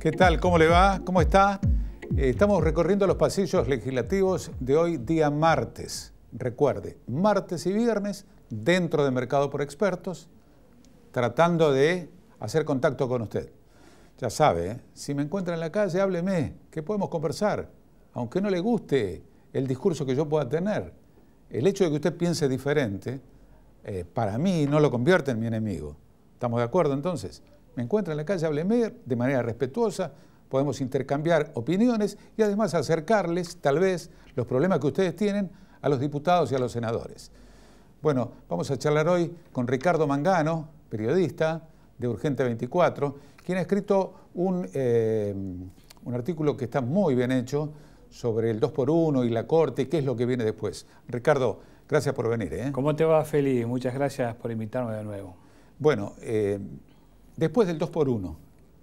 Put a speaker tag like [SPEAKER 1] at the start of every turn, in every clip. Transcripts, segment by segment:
[SPEAKER 1] ¿Qué tal? ¿Cómo le va? ¿Cómo está? Estamos recorriendo los pasillos legislativos de hoy, día martes. Recuerde, martes y viernes, dentro de Mercado por Expertos, tratando de hacer contacto con usted. Ya sabe, si me encuentra en la calle, hábleme, que podemos conversar. Aunque no le guste el discurso que yo pueda tener, el hecho de que usted piense diferente, para mí no lo convierte en mi enemigo. ¿Estamos de acuerdo entonces? Me encuentra en la calle, hábleme de manera respetuosa, podemos intercambiar opiniones y además acercarles, tal vez, los problemas que ustedes tienen a los diputados y a los senadores. Bueno, vamos a charlar hoy con Ricardo Mangano, periodista de Urgente 24, quien ha escrito un artículo que está muy bien hecho sobre el 2x1 y la Corte y qué es lo que viene después. Ricardo, gracias por venir.
[SPEAKER 2] ¿Cómo te va, Feli? Muchas gracias por invitarme de nuevo.
[SPEAKER 1] Bueno, después del 2x1,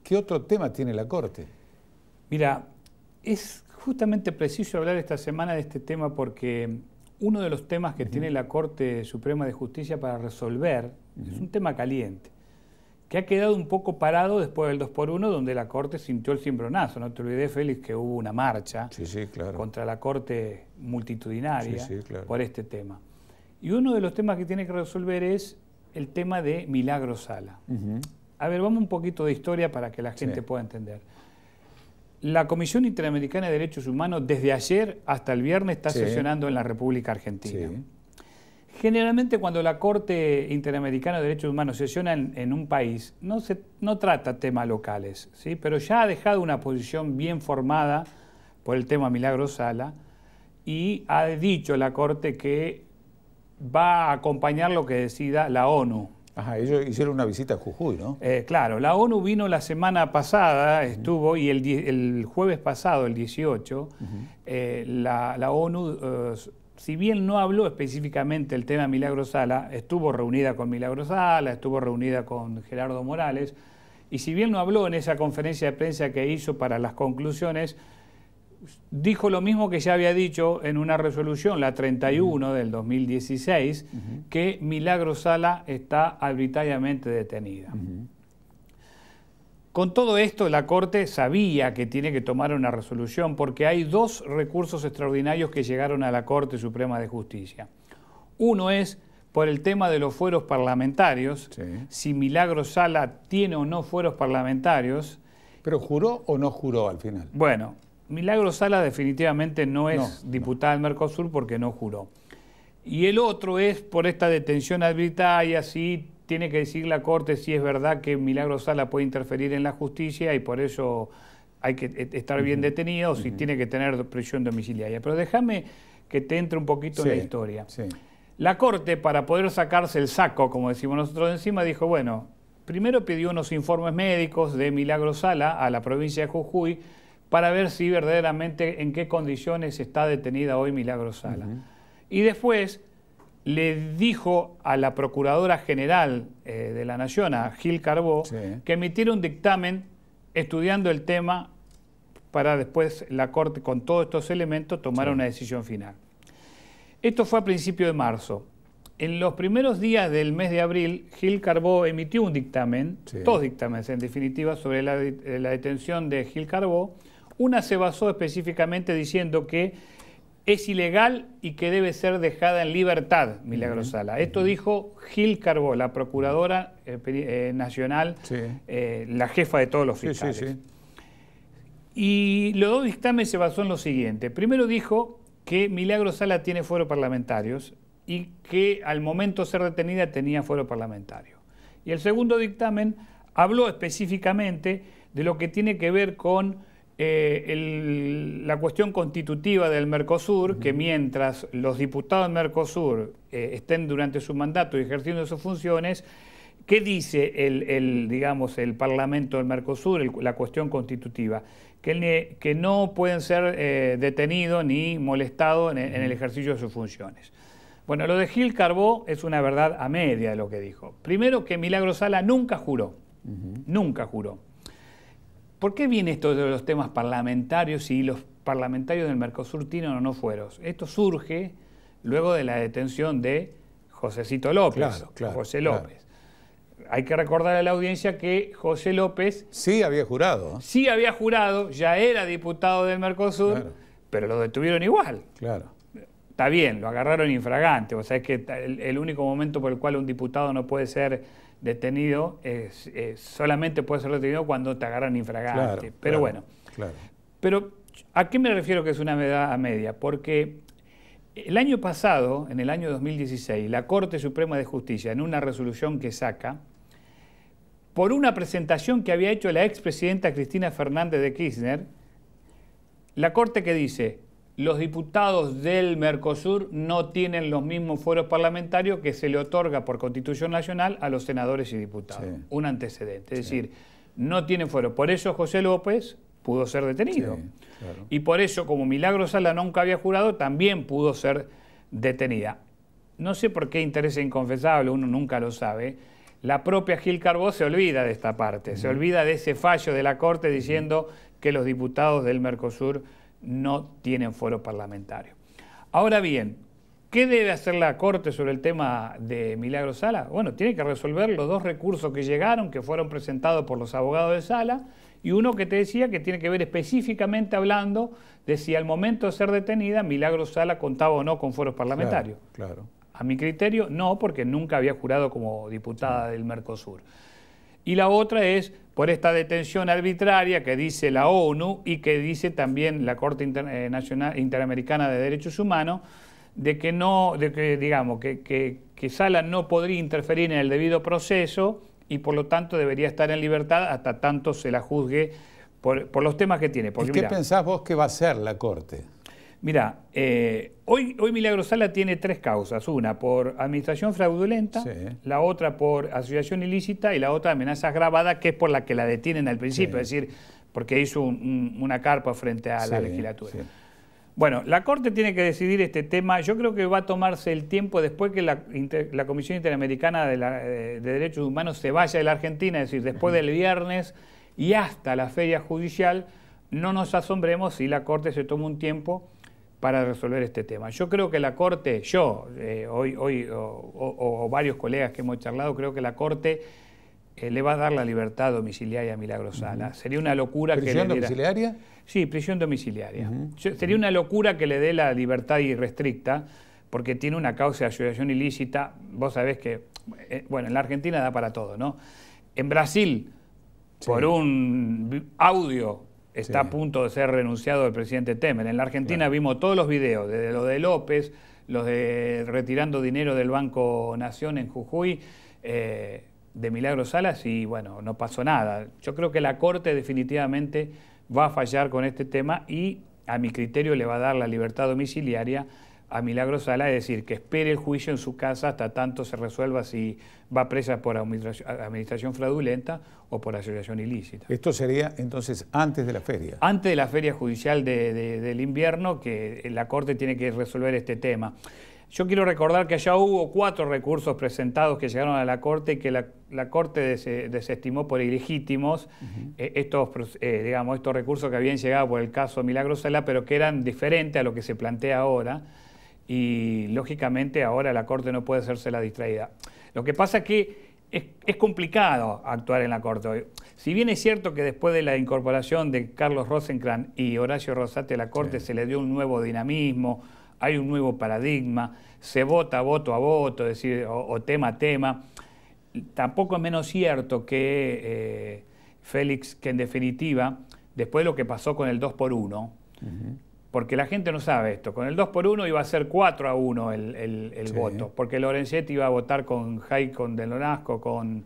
[SPEAKER 1] ¿qué otro tema tiene la Corte?
[SPEAKER 2] Mira, es justamente preciso hablar esta semana de este tema porque uno de los temas que tiene la Corte Suprema de Justicia para resolver es un tema caliente, que ha quedado un poco parado después del 2x1, donde la Corte sintió el cimbronazo. No te olvides, Félix, que hubo una marcha contra la Corte multitudinaria por este tema. Y uno de los temas que tiene que resolver es el tema de Milagro Sala. A ver, vamos un poquito de historia para que la gente pueda entender. La Comisión Interamericana de Derechos Humanos desde ayer hasta el viernes está sesionando en la República Argentina. Generalmente cuando la Corte Interamericana de Derechos Humanos sesiona en un país, no trata temas locales, ¿sí? Pero ya ha dejado una posición bien formada por el tema Milagro Sala y ha dicho la Corte que va a acompañar lo que decida la ONU.
[SPEAKER 1] Ajá, ellos hicieron una visita a Jujuy, ¿no?
[SPEAKER 2] Claro, la ONU vino la semana pasada, estuvo, y el jueves pasado, el 18, la ONU, si bien no habló específicamente del tema Milagro Sala, estuvo reunida con Milagro Sala, estuvo reunida con Gerardo Morales, y si bien no habló en esa conferencia de prensa que hizo para las conclusiones, dijo lo mismo que ya había dicho en una resolución, la 31 del 2016, que Milagro Sala está arbitrariamente detenida. Con todo esto, la Corte sabía que tiene que tomar una resolución porque hay dos recursos extraordinarios que llegaron a la Corte Suprema de Justicia. Uno es por el tema de los fueros parlamentarios, si Milagro Sala tiene o no fueros parlamentarios.
[SPEAKER 1] ¿Pero juró o no juró al final?
[SPEAKER 2] Bueno, Milagro Sala definitivamente no es diputada del Mercosur porque no juró. Y el otro es por esta detención arbitraria, sí tiene que decir la Corte si es verdad que Milagro Sala puede interferir en la justicia y por eso hay que estar bien detenido, o si tiene que tener prisión domiciliaria. Pero déjame que te entre un poquito en la historia. La Corte, para poder sacarse el saco, como decimos nosotros de encima, dijo, bueno, primero pidió unos informes médicos de Milagro Sala a la provincia de Jujuy para ver si verdaderamente en qué condiciones está detenida hoy Milagro Sala. Y después le dijo a la Procuradora General de la Nación, a Gil Carbó, que emitiera un dictamen estudiando el tema para después la Corte, con todos estos elementos, tomar una decisión final. Esto fue a principios de marzo. En los primeros días del mes de abril, Gil Carbó emitió un dictamen, dos dictámenes en definitiva, sobre la detención de Gil Carbó. Una se basó específicamente diciendo que es ilegal y que debe ser dejada en libertad Milagro Sala. Esto dijo Gil Carbó, la Procuradora Nacional, la jefa de todos los fiscales. Y los dos dictámenes se basó en lo siguiente. Primero dijo que Milagro Sala tiene fueros parlamentarios y que al momento de ser detenida tenía fuero parlamentario. Y el segundo dictamen habló específicamente de lo que tiene que ver con la cuestión constitutiva del Mercosur, que mientras los diputados del Mercosur estén durante su mandato y ejerciendo sus funciones, ¿qué dice el Parlamento del Mercosur, la cuestión constitutiva? Que no pueden ser detenidos ni molestados en el ejercicio de sus funciones. Bueno, lo de Gil Carbó es una verdad a media de lo que dijo. Primero, que Milagro Sala nunca juró, nunca juró. ¿Por qué viene esto de los temas parlamentarios si los parlamentarios del Mercosur tienen o no fueros? Esto surge luego de la detención de Josecito López, José López. hay que recordar a la audiencia que José López...
[SPEAKER 1] Sí había jurado.
[SPEAKER 2] Sí había jurado, ya era diputado del Mercosur, claro, pero lo detuvieron igual.
[SPEAKER 1] Claro.
[SPEAKER 2] Está bien, lo agarraron infragante. O sea, es que el único momento por el cual un diputado no puede ser detenido solamente puede ser detenido cuando te agarran infragante. Claro, pero claro, bueno. Claro. Pero, ¿a qué me refiero que es una medida media? Porque el año pasado, en el año 2016, la Corte Suprema de Justicia, en una resolución que saca, por una presentación que había hecho la expresidenta Cristina Fernández de Kirchner, la Corte que dice, los diputados del Mercosur no tienen los mismos fueros parlamentarios que se le otorga por Constitución Nacional a los senadores y diputados. Sí. Un antecedente. Es decir, no tienen fuero. Por eso José López pudo ser detenido. Sí, claro. Y por eso, como Milagro Sala nunca había jurado, también pudo ser detenida. No sé por qué interés inconfesable, uno nunca lo sabe. La propia Gil Carbó se olvida de esta parte, se olvida de ese fallo de la Corte diciendo que los diputados del Mercosur no tienen fuero parlamentario. Ahora bien, ¿qué debe hacer la Corte sobre el tema de Milagro Sala? Bueno, tiene que resolver los dos recursos que llegaron, que fueron presentados por los abogados de Sala, y uno que te decía que tiene que ver específicamente hablando de si al momento de ser detenida Milagro Sala contaba o no con fueros parlamentarios.
[SPEAKER 1] Claro, claro.
[SPEAKER 2] A mi criterio, no, porque nunca había jurado como diputada del Mercosur. Y la otra es por esta detención arbitraria que dice la ONU y que dice también la Corte Interamericana de Derechos Humanos, de que Sala no podría interferir en el debido proceso y por lo tanto debería estar en libertad hasta tanto se la juzgue por los temas que tiene. Porque,
[SPEAKER 1] ¿y qué pensás vos que va a hacer la Corte?
[SPEAKER 2] Mira, hoy Milagro Sala tiene tres causas. Una por administración fraudulenta, sí, la otra por asociación ilícita y la otra amenazas gravadas, que es por la que la detienen al principio, sí, es decir, porque hizo una carpa frente a la legislatura. Sí. Bueno, la Corte tiene que decidir este tema. Yo creo que va a tomarse el tiempo después que la Comisión Interamericana de Derechos Humanos se vaya de la Argentina, es decir, después del viernes y hasta la feria judicial, no nos asombremos si la Corte se toma un tiempo para resolver este tema. Yo creo que la Corte, hoy varios colegas que hemos charlado, creo que la Corte le va a dar la libertad domiciliaria a Milagro Sala. Sería una locura que le diera...
[SPEAKER 1] ¿Prisión domiciliaria?
[SPEAKER 2] Sí, prisión domiciliaria. Sería una locura que le dé la libertad irrestricta, porque tiene una causa de asociación ilícita. Vos sabés que, bueno, en la Argentina da para todo, ¿no? En Brasil, sí, por un audio... está, sí, a punto de ser renunciado el presidente Temer. En la Argentina, claro, vimos todos los videos, desde los de López, los de retirando dinero del Banco Nación en Jujuy, de Milagro Salas, y bueno, no pasó nada. Yo creo que la Corte definitivamente va a fallar con este tema y a mi criterio le va a dar la libertad domiciliaria a Milagro Sala, es decir, que espere el juicio en su casa hasta tanto se resuelva si va presa por administración fraudulenta o por asociación ilícita.
[SPEAKER 1] Esto sería entonces antes de la feria.
[SPEAKER 2] Antes de la feria judicial del invierno, que la Corte tiene que resolver este tema. Yo quiero recordar que ya hubo 4 recursos presentados que llegaron a la Corte y que la Corte desestimó por ilegítimos, estos recursos que habían llegado por el caso Milagro Sala, pero que eran diferentes a lo que se plantea ahora. Y lógicamente ahora la Corte no puede hacerse la distraída. Lo que pasa es que es complicado actuar en la Corte hoy. Si bien es cierto que después de la incorporación de Carlos Rosenkrantz y Horacio Rosati a la Corte, sí, se le dio un nuevo dinamismo, hay un nuevo paradigma, se vota voto a voto, es decir, o tema a tema. Tampoco es menos cierto que Félix, que en definitiva, después de lo que pasó con el 2x1, porque la gente no sabe esto, con el 2x1 iba a ser 4-1 el sí, voto, porque Lorenzetti iba a votar con Jay, con Del Nolasco, con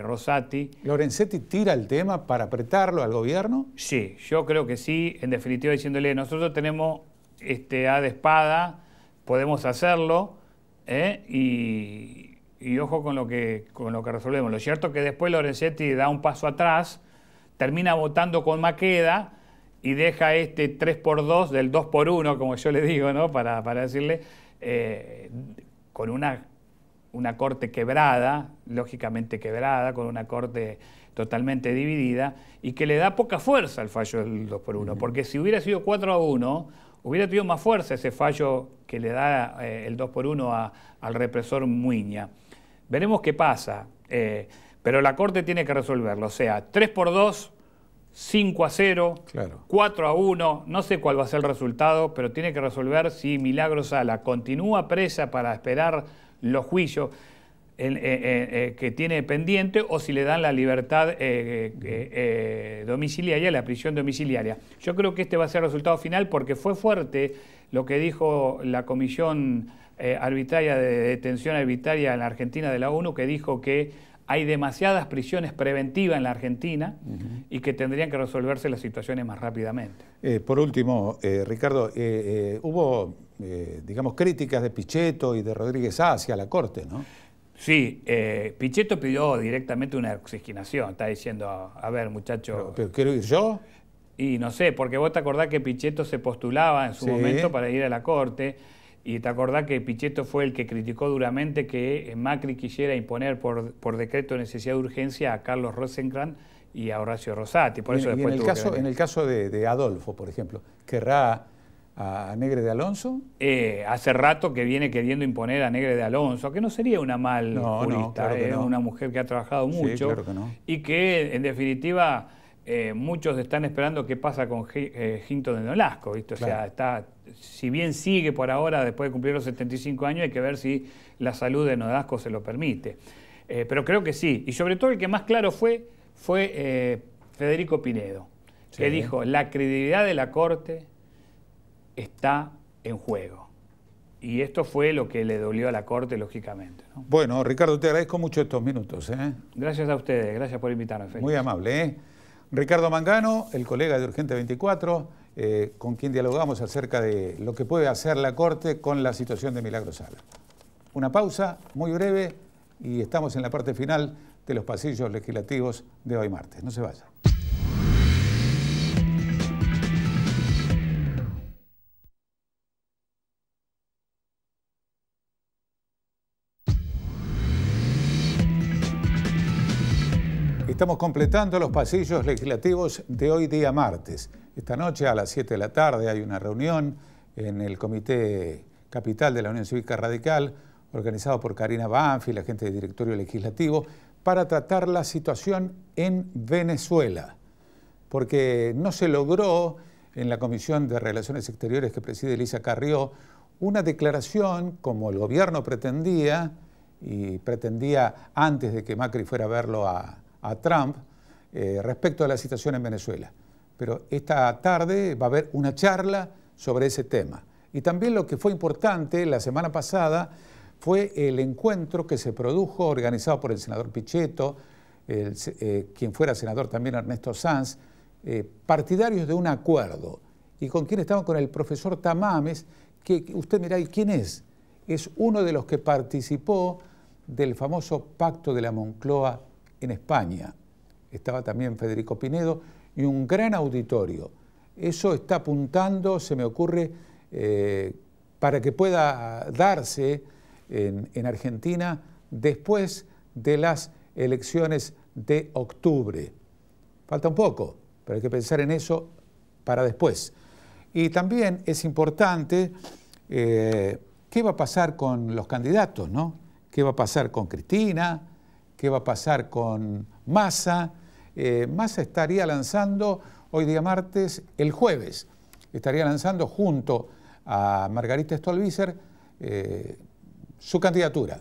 [SPEAKER 2] Rosati.
[SPEAKER 1] ¿Lorenzetti tira el tema para apretarlo al gobierno?
[SPEAKER 2] Sí, yo creo que sí, en definitiva diciéndole, nosotros tenemos A de espada, podemos hacerlo, y ojo con lo que resolvemos. Lo cierto es que después Lorenzetti da un paso atrás, termina votando con Maqueda, y deja 3x2 del 2x1, como yo le digo, ¿no? Para decirle, con una Corte quebrada, lógicamente quebrada, con una Corte totalmente dividida, y que le da poca fuerza al fallo del 2x1, porque si hubiera sido 4-1, hubiera tenido más fuerza ese fallo que le da el 2x1 al represor Muiña. Veremos qué pasa. Pero la Corte tiene que resolverlo, o sea, 3-2, 5-0,
[SPEAKER 1] claro.
[SPEAKER 2] 4-1, no sé cuál va a ser el resultado, pero tiene que resolver si Milagros Sala continúa presa para esperar los juicios que tiene pendiente o si le dan la libertad domiciliaria, la prisión domiciliaria. Yo creo que este va a ser el resultado final porque fue fuerte lo que dijo la Comisión Arbitraria de Detención Arbitraria en la Argentina de la ONU, que dijo que hay demasiadas prisiones preventivas en la Argentina y que tendrían que resolverse las situaciones más rápidamente.
[SPEAKER 1] Por último, Ricardo, hubo, digamos, críticas de Pichetto y de Rodríguez A hacia la Corte, ¿no?
[SPEAKER 2] Sí, Pichetto pidió directamente una oxigenación, está diciendo, a ver, muchacho...
[SPEAKER 1] ¿Pero quiero ir yo?
[SPEAKER 2] Y no sé, porque vos te acordás que Pichetto se postulaba en su momento para ir a la Corte, y te acordás que Pichetto fue el que criticó duramente que Macri quisiera imponer por decreto de necesidad de urgencia a Carlos Rosenkrantz y a Horacio Rosati. Por eso después
[SPEAKER 1] en el caso de Adolfo, por ejemplo, ¿querrá a Negre de Alonso?
[SPEAKER 2] Hace rato que viene queriendo imponer a Negre de Alonso, que no sería una mal jurista, claro una mujer que ha trabajado mucho,
[SPEAKER 1] sí, claro que no.
[SPEAKER 2] Y que en definitiva muchos están esperando qué pasa con Hinton de Nolasco, ¿viste? O sea, si bien sigue por ahora, después de cumplir los 75 años, hay que ver si la salud de Nolasco se lo permite. Pero creo que sí, y sobre todo el que más claro fue Federico Pinedo, que dijo, la credibilidad de la Corte está en juego. Y esto fue lo que le dolió a la Corte, lógicamente, ¿no?
[SPEAKER 1] Bueno, Ricardo, te agradezco mucho estos minutos, ¿eh?
[SPEAKER 2] Gracias a ustedes, gracias por invitarme, Félix.
[SPEAKER 1] Muy amable, ¿eh? Ricardo Mangano, el colega de Urgente 24, con quien dialogamos acerca de lo que puede hacer la Corte con la situación de Milagros Sala. Una pausa muy breve y estamos en la parte final de los pasillos legislativos de hoy martes. No se vaya. Estamos completando los pasillos legislativos de hoy día martes. Esta noche a las 7 de la tarde hay una reunión en el Comité Capital de la Unión Cívica Radical, organizado por Karina Banfield, la gente del Directorio Legislativo, para tratar la situación en Venezuela. Porque no se logró en la Comisión de Relaciones Exteriores que preside Elisa Carrió una declaración como el gobierno pretendía, y pretendía antes de que Macri fuera a verlo a Trump, respecto a la situación en Venezuela. Pero esta tarde va a haber una charla sobre ese tema. Y también lo que fue importante la semana pasada fue el encuentro que se produjo, organizado por el senador Pichetto, quien fuera senador también Ernesto Sanz, partidarios de un acuerdo. ¿Y con quién estaban? Con el profesor Tamames, que usted mirá, ¿y quién es? Es uno de los que participó del famoso Pacto de la Moncloa en España. Estaba también Federico Pinedo y un gran auditorio. Eso está apuntando, se me ocurre, para que pueda darse en Argentina después de las elecciones de octubre. Falta un poco, pero hay que pensar en eso para después. Y también es importante qué va a pasar con los candidatos, ¿no? ¿Qué va a pasar con Cristina? ¿Qué va a pasar con Massa? Massa estaría lanzando hoy día martes, el jueves, estaría lanzando junto a Margarita Stolbizer su candidatura.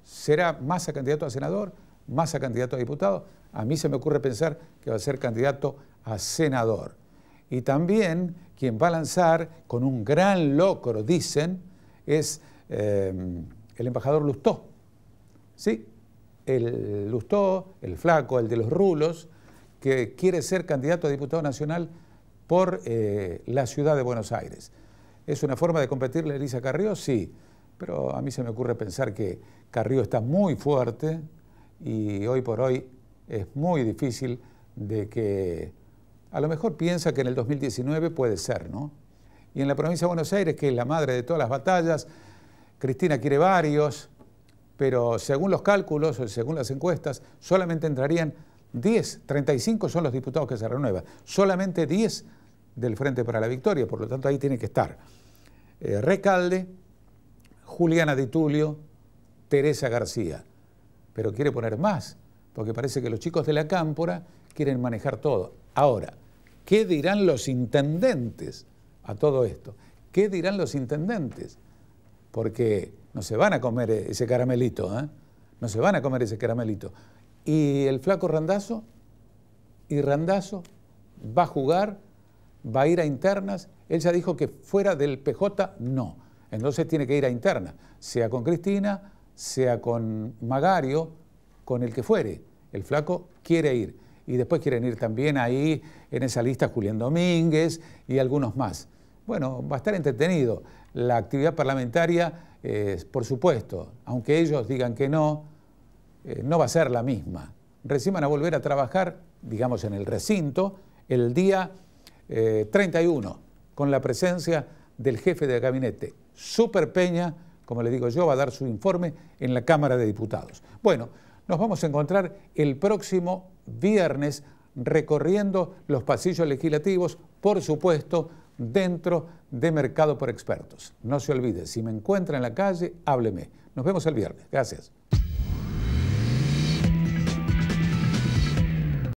[SPEAKER 1] ¿Será Massa candidato a senador? ¿Massa candidato a diputado? A mí se me ocurre pensar que va a ser candidato a senador. Y también quien va a lanzar con un gran logro, dicen, es el embajador Lustó. ¿Sí? El Lustó, el flaco, el de los rulos, que quiere ser candidato a diputado nacional por la ciudad de Buenos Aires. ¿Es una forma de competirle a Elisa Carrió? Sí, pero a mí se me ocurre pensar que Carrió está muy fuerte y hoy por hoy es muy difícil de que, a lo mejor piensa que en el 2019 puede ser, ¿no? Y en la provincia de Buenos Aires, que es la madre de todas las batallas, Cristina quiere varios, pero según los cálculos o según las encuestas, solamente entrarían 10, 35 son los diputados que se renuevan, solamente 10 del Frente para la Victoria, por lo tanto ahí tiene que estar Recalde, Juliana Di Tulio, Teresa García. pero quiere poner más, porque parece que los chicos de la Cámpora quieren manejar todo. Ahora, ¿qué dirán los intendentes a todo esto? ¿Qué dirán los intendentes? Porque no se van a comer ese caramelito, ¿eh? No se van a comer ese caramelito. ¿Y el flaco Randazzo? ¿Y Randazzo va a jugar? ¿Va a ir a internas? Él ya dijo que fuera del PJ, no. Entonces tiene que ir a internas, sea con Cristina, sea con Magario, con el que fuere. El flaco quiere ir. Y después quieren ir también ahí en esa lista Julián Domínguez y algunos más. Bueno, va a estar entretenido. La actividad parlamentaria, por supuesto, aunque ellos digan que no, no va a ser la misma. Recién van a volver a trabajar, digamos, en el recinto, el día 31, con la presencia del jefe de gabinete, Super Peña, como le digo yo, va a dar su informe en la Cámara de Diputados. Bueno, nos vamos a encontrar el próximo viernes recorriendo los pasillos legislativos, por supuesto, dentro de Mercado por Expertos. No se olvide, si me encuentra en la calle, hábleme. Nos vemos el viernes. Gracias.